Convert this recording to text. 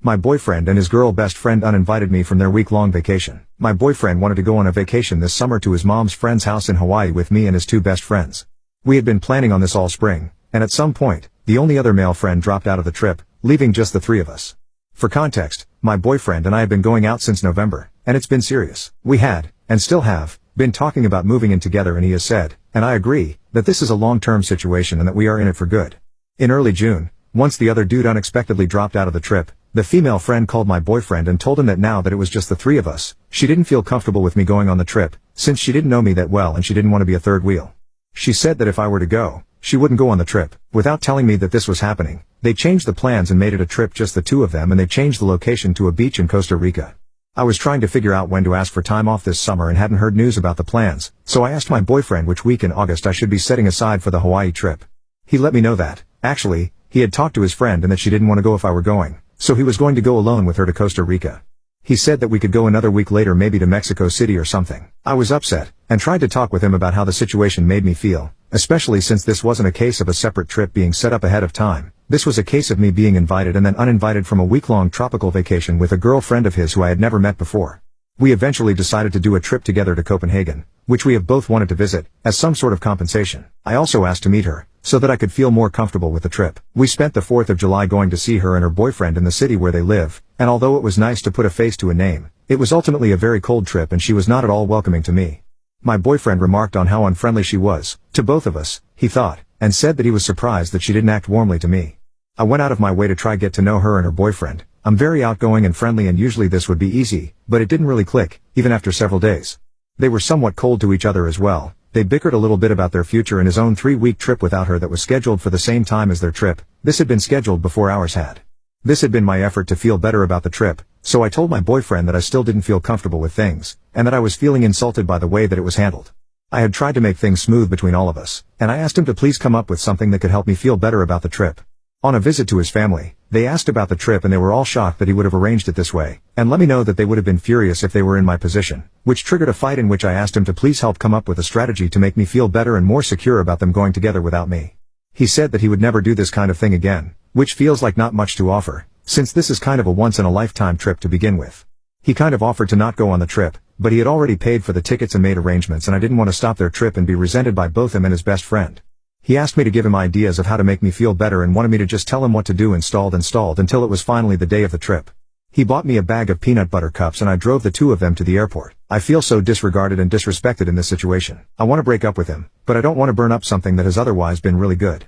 My boyfriend and his girl best friend uninvited me from their week-long vacation. My boyfriend wanted to go on a vacation this summer to his mom's friend's house in Hawaii with me and his two best friends. We had been planning on this all spring, and at some point, the only other male friend dropped out of the trip, leaving just the three of us. For context, my boyfriend and I have been going out since November, and it's been serious. We had, and still have, been talking about moving in together, and he has said, and I agree, that this is a long-term situation and that we are in it for good. In early June, once the other dude unexpectedly dropped out of the trip, the female friend called my boyfriend and told him that now that it was just the three of us, she didn't feel comfortable with me going on the trip, since she didn't know me that well and she didn't want to be a third wheel. She said that if I were to go, she wouldn't go on the trip. Without telling me that this was happening, they changed the plans and made it a trip just the two of them, and they changed the location to a beach in Costa Rica. I was trying to figure out when to ask for time off this summer and hadn't heard news about the plans, so I asked my boyfriend which week in August I should be setting aside for the Hawaii trip. He let me know that, actually, he had talked to his friend and that she didn't want to go if I were going, so he was going to go alone with her to Costa Rica. He said that we could go another week later, maybe to Mexico City or something. I was upset, and tried to talk with him about how the situation made me feel, especially since this wasn't a case of a separate trip being set up ahead of time. This was a case of me being invited and then uninvited from a week-long tropical vacation with a girlfriend of his who I had never met before. We eventually decided to do a trip together to Copenhagen, which we have both wanted to visit, as some sort of compensation. I also asked to meet her, so that I could feel more comfortable with the trip. We spent the 4th of July going to see her and her boyfriend in the city where they live, and although it was nice to put a face to a name, it was ultimately a very cold trip and she was not at all welcoming to me. My boyfriend remarked on how unfriendly she was, to both of us, he thought, and said that he was surprised that she didn't act warmly to me. I went out of my way to try get to know her and her boyfriend. I'm very outgoing and friendly and usually this would be easy, but it didn't really click, even after several days. They were somewhat cold to each other as well. They bickered a little bit about their future and his own 3-week trip without her that was scheduled for the same time as their trip. This had been scheduled before ours had. This had been my effort to feel better about the trip, so I told my boyfriend that I still didn't feel comfortable with things, and that I was feeling insulted by the way that it was handled. I had tried to make things smooth between all of us, and I asked him to please come up with something that could help me feel better about the trip. On a visit to his family, they asked about the trip and they were all shocked that he would have arranged it this way, and let me know that they would have been furious if they were in my position, which triggered a fight in which I asked him to please help come up with a strategy to make me feel better and more secure about them going together without me. He said that he would never do this kind of thing again, which feels like not much to offer, since this is kind of a once-in-a-lifetime trip to begin with. He kind of offered to not go on the trip, but he had already paid for the tickets and made arrangements, and I didn't want to stop their trip and be resented by both him and his best friend. He asked me to give him ideas of how to make me feel better and wanted me to just tell him what to do, installed until it was finally the day of the trip. He bought me a bag of peanut butter cups and I drove the two of them to the airport. I feel so disregarded and disrespected in this situation. I want to break up with him, but I don't want to burn up something that has otherwise been really good.